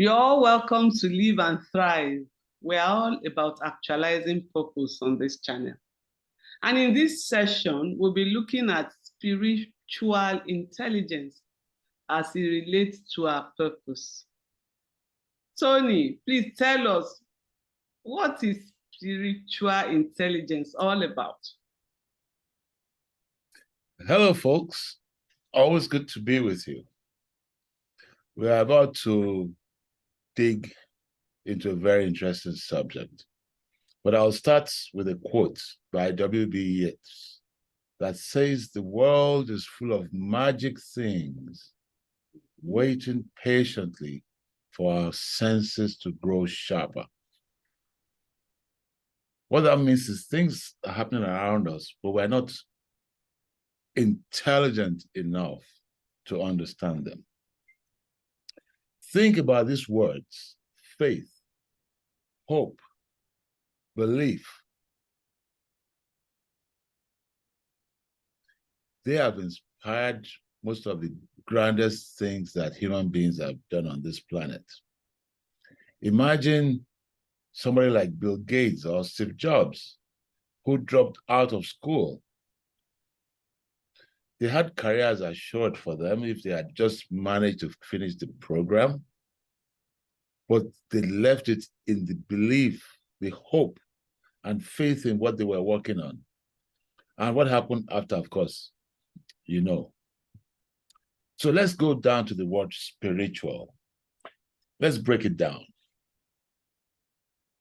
You're all welcome to Live and Thrive. We're all about actualizing purpose on this channel. And in this session, we'll be looking at spiritual intelligence as it relates to our purpose. Tony, please tell us, what is spiritual intelligence all about? Hello, folks. Always good to be with you. We are about to dig into a very interesting subject, but I'll start with a quote by W.B. Yeats that says, "The world is full of magic things, waiting patiently for our senses to grow sharper." What that means is things are happening around us, but we're not intelligent enough to understand them. Think about these words: faith, hope, belief. They have inspired most of the grandest things that human beings have done on this planet. Imagine somebody like Bill Gates or Steve Jobs, who dropped out of school. They had careers assured for them if they had just managed to finish the program, but they left it in the belief, the hope, and faith in what they were working on. And what happened after, of course, you know. So let's go down to the word spiritual. Let's break it down.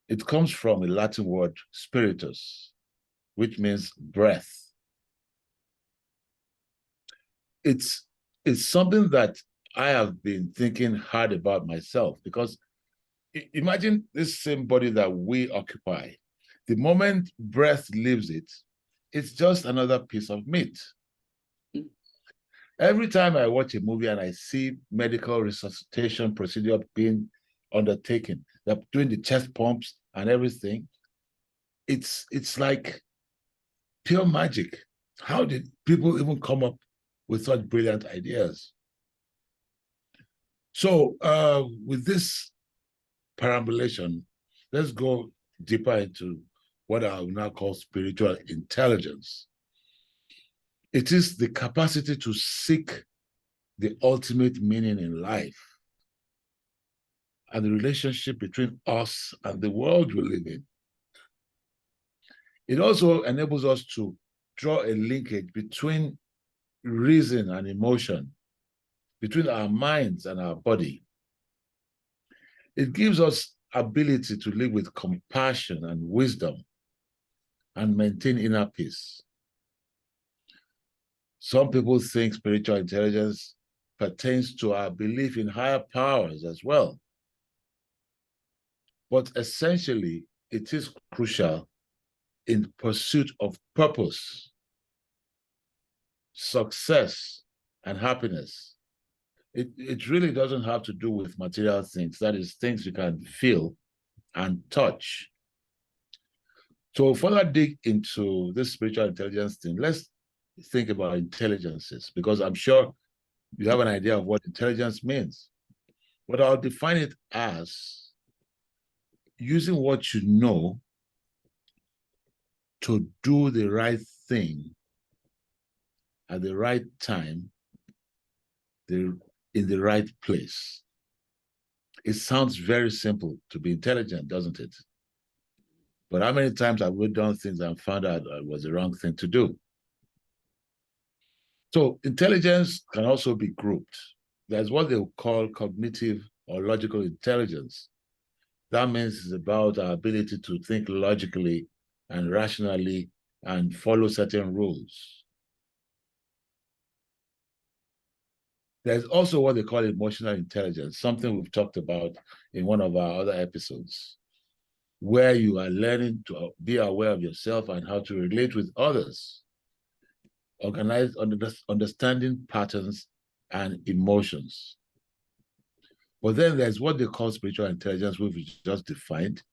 It comes from a Latin word, spiritus, which means breath. It's something that I have been thinking hard about myself, because imagine this same body that we occupy. The moment breath leaves it, it's just another piece of meat. Every time I watch a movie and I see medical resuscitation procedure being undertaken, they're doing the chest pumps and everything, it's like pure magic. How did people even come up with such brilliant ideas? So with this perambulation, let's go deeper into what I will now call spiritual intelligence. It is the capacity to seek the ultimate meaning in life and the relationship between us and the world we live in. It also enables us to draw a linkage between reason and emotion, between our minds and our body. It gives us ability to live with compassion and wisdom and maintain inner peace. Some people think spiritual intelligence pertains to our belief in higher powers as well. But essentially, it is crucial in pursuit of purpose, success, and happiness. It really doesn't have to do with material things. That is, things you can feel and touch. So further dig into this spiritual intelligence thing, let's think about intelligences, because I'm sure you have an idea of what intelligence means. But I'll define it as using what you know to do the right thing at the right time, in the right place. It sounds very simple to be intelligent, doesn't it? But how many times have we done things and found out it was the wrong thing to do? So intelligence can also be grouped. There's what they call cognitive or logical intelligence. That means it's about our ability to think logically and rationally and follow certain rules. There's also what they call emotional intelligence, something we've talked about in one of our other episodes, where you are learning to be aware of yourself and how to relate with others, understanding patterns and emotions. But then there's what they call spiritual intelligence, which we just defined,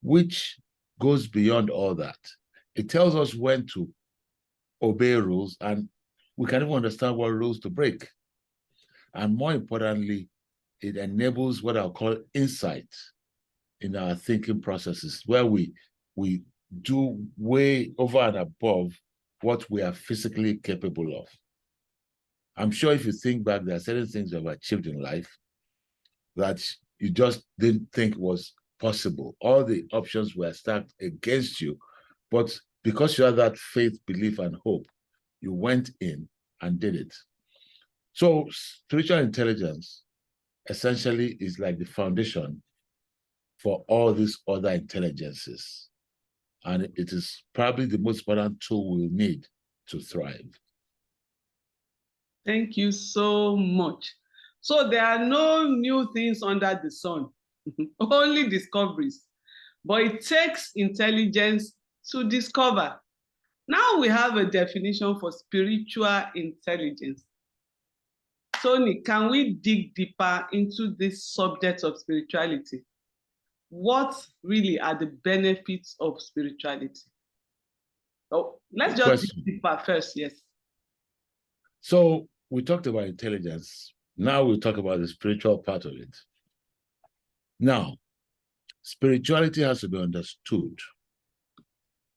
which goes beyond all that. It tells us when to obey rules, and we can even understand what rules to break. And more importantly, it enables what I'll call insight in our thinking processes, where we do way over and above what we are physically capable of. I'm sure if you think back, there are certain things you have achieved in life that you just didn't think was possible. All the options were stacked against you, but because you had that faith, belief, and hope, you went in and did it. So spiritual intelligence essentially is like the foundation for all these other intelligences. And it is probably the most important tool we'll need to thrive. Thank you so much. So there are no new things under the sun, only discoveries. But it takes intelligence to discover. Now we have a definition for spiritual intelligence. Tony, can we dig deeper into this subject of spirituality? What really are the benefits of spirituality? Oh, let's just dig deeper first, yes. So we talked about intelligence. Now we'll talk about the spiritual part of it. Now, spirituality has to be understood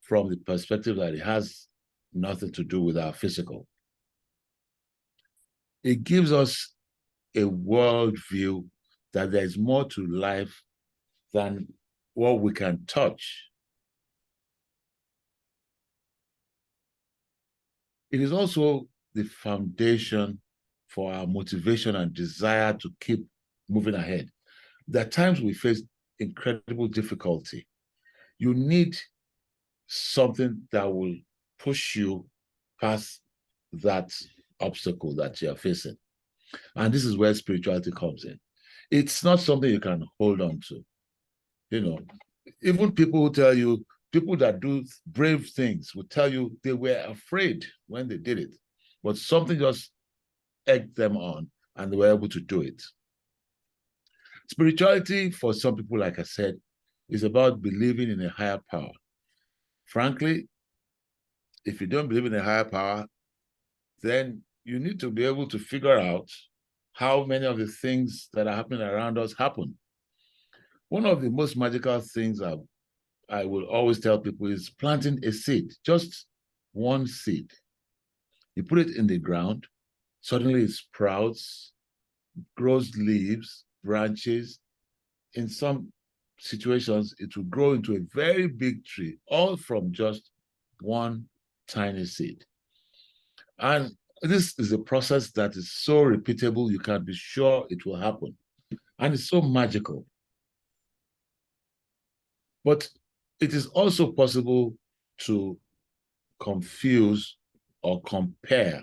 from the perspective that it has nothing to do with our physical. It gives us a worldview that there is more to life than what we can touch. It is also the foundation for our motivation and desire to keep moving ahead. There are times we face incredible difficulty. You need something that will push you past that obstacle that you're facing. And this is where spirituality comes in. It's not something you can hold on to. You know, even people who tell you, people that do brave things will tell you they were afraid when they did it, but something just egged them on and they were able to do it. Spirituality, for some people, like I said, is about believing in a higher power. Frankly, if you don't believe in a higher power, then you need to be able to figure out how many of the things that are happening around us happen. One of the most magical things I will always tell people is planting a seed, just one seed. You put it in the ground, suddenly it sprouts, grows leaves, branches. In some situations, it will grow into a very big tree, all from just one tiny seed. And this is a process that is so repeatable, you can be sure it will happen. And it's so magical. But it is also possible to confuse or compare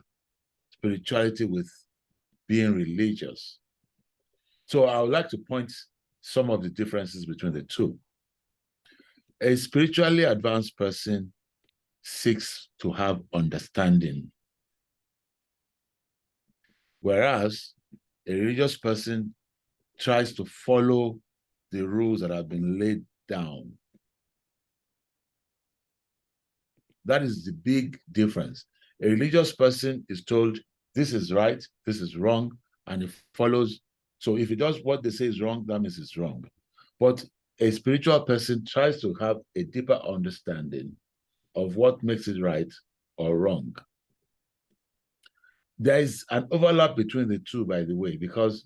spirituality with being religious. So I would like to point some of the differences between the two. A spiritually advanced person seeks to have understanding, whereas a religious person tries to follow the rules that have been laid down. That is the big difference. A religious person is told, this is right, this is wrong, and it follows. So if he does what they say is wrong, that means it's wrong. But a spiritual person tries to have a deeper understanding of what makes it right or wrong. There is an overlap between the two, by the way, because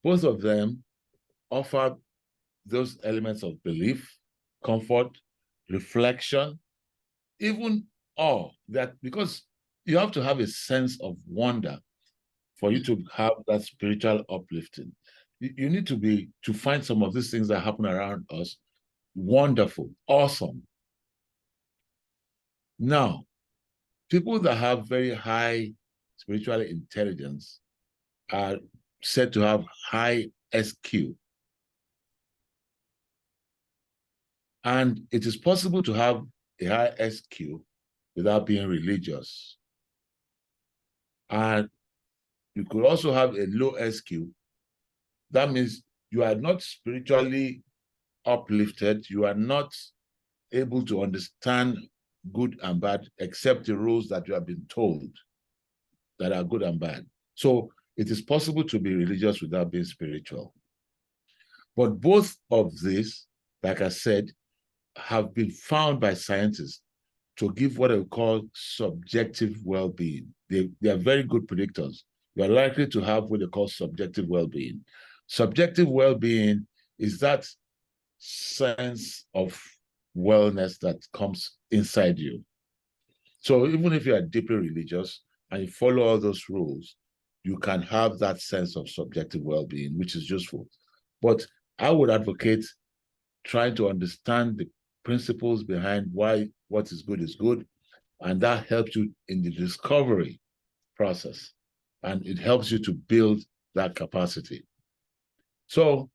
both of them offer those elements of belief, comfort, reflection, even awe, that because you have to have a sense of wonder for you to have that spiritual uplifting. You need to find some of these things that happen around us wonderful, awesome. Now, people that have very high spiritual intelligence are said to have high SQ. And it is possible to have a high SQ without being religious. And you could also have a low SQ. That means you are not spiritually uplifted. You are not able to understand good and bad, except the rules that you have been told that are good and bad. So it is possible to be religious without being spiritual. But both of these, like I said, have been found by scientists to give what I call subjective well-being. They are very good predictors. You are likely to have what they call subjective well-being. Subjective well-being is that sense of wellness that comes inside you. So even if you are deeply religious and you follow all those rules, you can have that sense of subjective well-being, which is useful. But I would advocate trying to understand the principles behind why what is good, and that helps you in the discovery process, and it helps you to build that capacity. So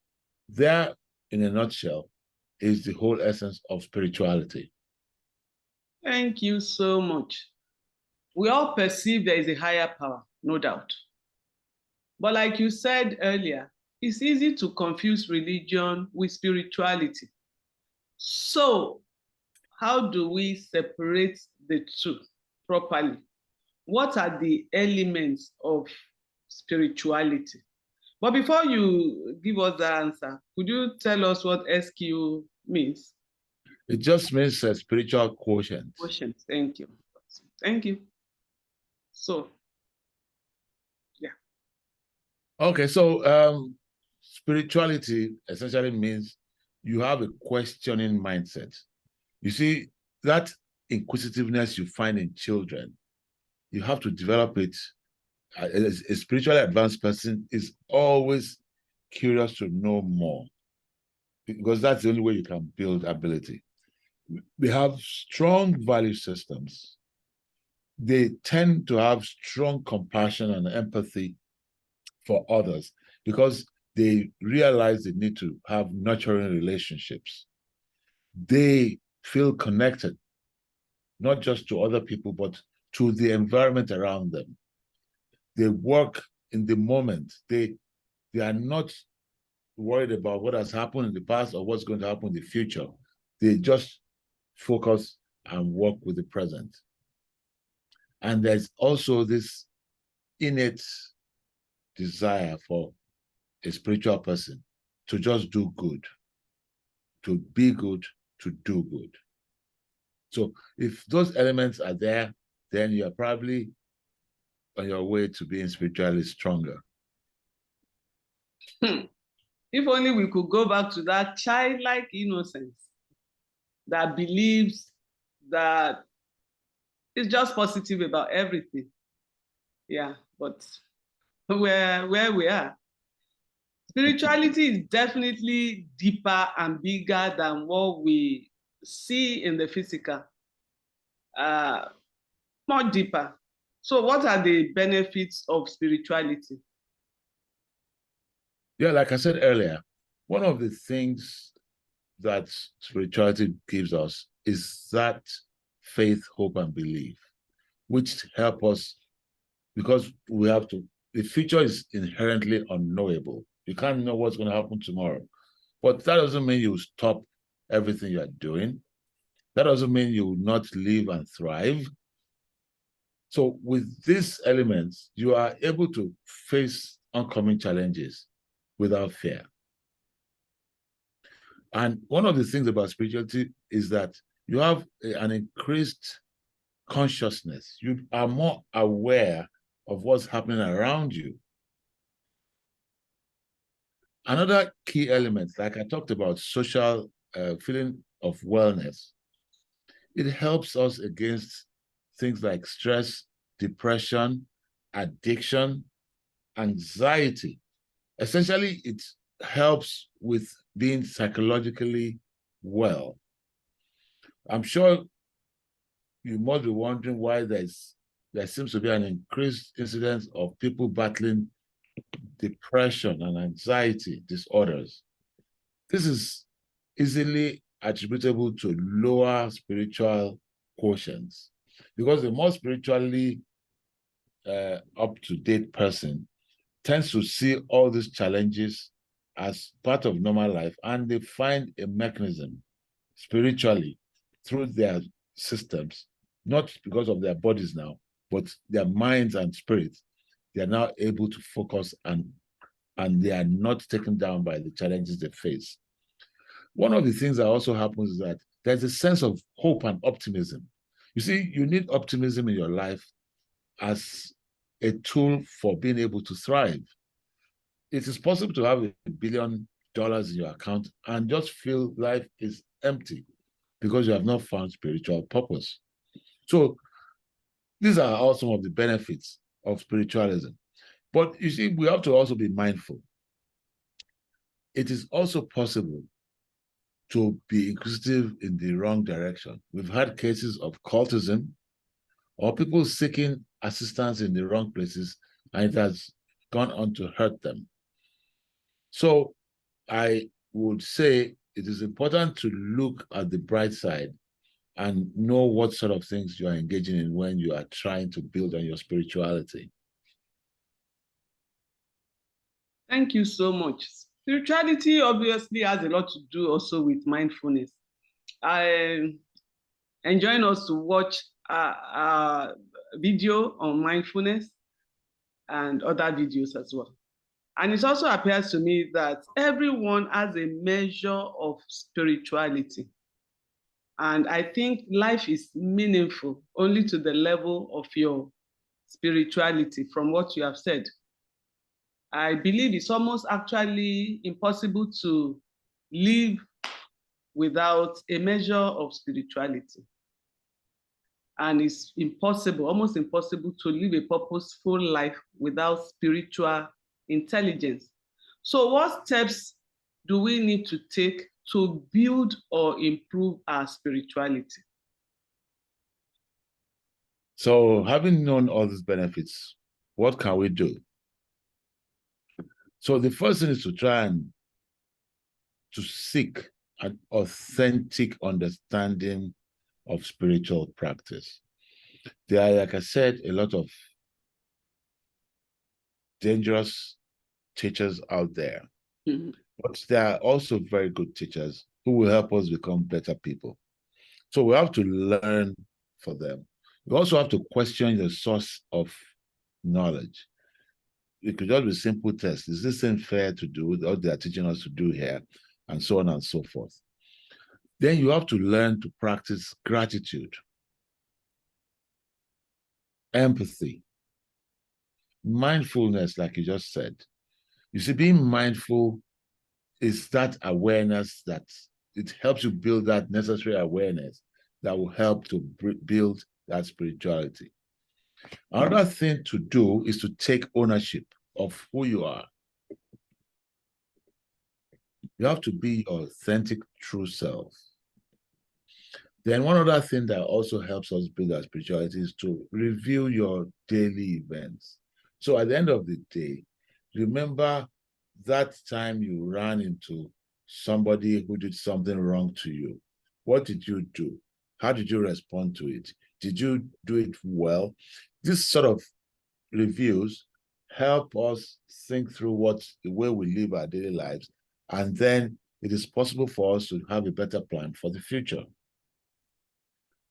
there, in a nutshell, is the whole essence of spirituality. Thank you so much. We all perceive there is a higher power, no doubt. But like you said earlier, it's easy to confuse religion with spirituality. So, how do we separate the two properly? What are the elements of spirituality? But before you give us the answer, could you tell us what SQ means? It just means a spiritual quotient. Quotient. Thank you. Thank you. So, yeah. Okay, so spirituality essentially means you have a questioning mindset. You see, that inquisitiveness you find in children, you have to develop it. A spiritually advanced person is always curious to know more, because that's the only way you can build ability. They have strong value systems. They tend to have strong compassion and empathy for others because they realize they need to have nurturing relationships. They feel connected, not just to other people, but to the environment around them. They work in the moment. They are not worried about what has happened in the past or what's going to happen in the future. They just focus and work with the present. And there's also this innate desire for a spiritual person to just do good, to be good, to do good. So if those elements are there, then you're probably on your way to being spiritually stronger. If only we could go back to that childlike innocence that believes that it's just positive about everything. Yeah, but where we are. Spirituality is definitely deeper and bigger than what we see in the physical. More deeper. So what are the benefits of spirituality? Yeah, like I said earlier, one of the things that spirituality gives us is that faith, hope, and belief, which help us because we have to, the future is inherently unknowable. You can't know what's going to happen tomorrow. But that doesn't mean you stop everything you're doing. That doesn't mean you will not live and thrive. So with these elements, you are able to face oncoming challenges without fear. And one of the things about spirituality is that you have an increased consciousness. You are more aware of what's happening around you. Another key element, like I talked about, social feeling of wellness. It helps us against things like stress, depression, addiction, anxiety. Essentially, it helps with being psychologically well. I'm sure you must be wondering why there seems to be an increased incidence of people battling depression and anxiety disorders. This is easily attributable to lower spiritual quotients, because the more spiritually up-to-date person tends to see all these challenges as part of normal life, and they find a mechanism spiritually through their systems, not because of their bodies now, but their minds and spirits. they are now able to focus and they are not taken down by the challenges they face. One of the things that also happens is that there's a sense of hope and optimism. You see, you need optimism in your life as a tool for being able to thrive. It is possible to have $1 billion in your account and just feel life is empty because you have not found spiritual purpose. So these are all some of the benefits of spiritualism. But you see, we have to also be mindful. It is also possible to be inquisitive in the wrong direction. We've had cases of cultism or people seeking assistance in the wrong places, and it has gone on to hurt them. So I would say it is important to look at the bright side and know what sort of things you are engaging in when you are trying to build on your spirituality. Thank you so much. Spirituality obviously has a lot to do also with mindfulness. I enjoying us to watch a video on mindfulness and other videos as well. And it also appears to me that everyone has a measure of spirituality. And I think life is meaningful only to the level of your spirituality from what you have said. I believe it's almost actually impossible to live without a measure of spirituality. And it's impossible, almost impossible, to live a purposeful life without spiritual intelligence. So what steps do we need to take to build or improve our spirituality? So having known all these benefits, what can we do? So the first thing is to try and to seek an authentic understanding of spiritual practice. There are, like I said, a lot of dangerous teachers out there, but there are also very good teachers who will help us become better people. So we have to learn for them. We also have to question the source of knowledge. It could just be simple tests. Is this thing fair to do? What they are teaching us to do here? And so on and so forth. Then you have to learn to practice gratitude, empathy, mindfulness, like you just said. You see, being mindful is that awareness that it helps you build that necessary awareness that will help to build that spirituality. Another thing to do is to take ownership of who you are. You have to be your authentic, true self. Then one other thing that also helps us build our spirituality is to review your daily events. So at the end of the day, remember that time you ran into somebody who did something wrong to you. What did you do? How did you respond to it? Did you do it well? This sort of reviews help us think through the way we live our daily lives, and then it is possible for us to have a better plan for the future.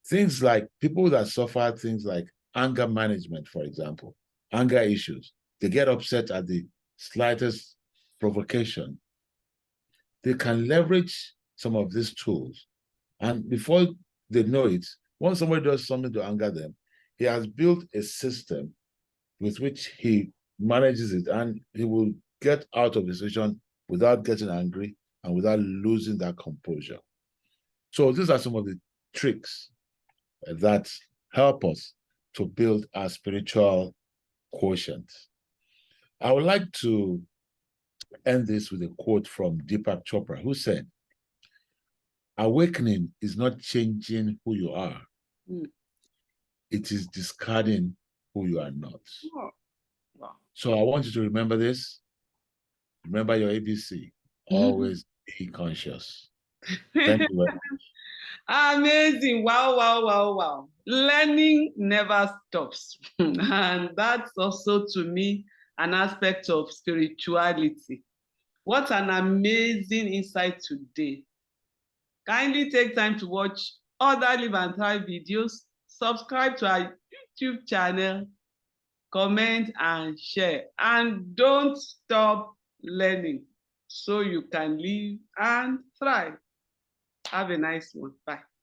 Things like people that suffer things like anger management, for example, anger issues, they get upset at the slightest provocation. They can leverage some of these tools, and before they know it, once somebody does something to anger them, he has built a system with which he manages it, and he will get out of the situation without getting angry and without losing that composure. So these are some of the tricks that help us to build our spiritual quotient. I would like to end this with a quote from Deepak Chopra, who said, "Awakening is not changing who you are. It is discarding who you are not." Oh. Wow. So I want you to remember this. Remember your ABC. Always be conscious. Thank you very much. Amazing. Wow, wow, wow, wow. Learning never stops. And that's also, to me, an aspect of spirituality. What an amazing insight today. Kindly take time to watch other Live and Thrive videos. Subscribe to our YouTube channel. comment, and share. And don't stop learning so you can live and thrive. Have a nice one. Bye.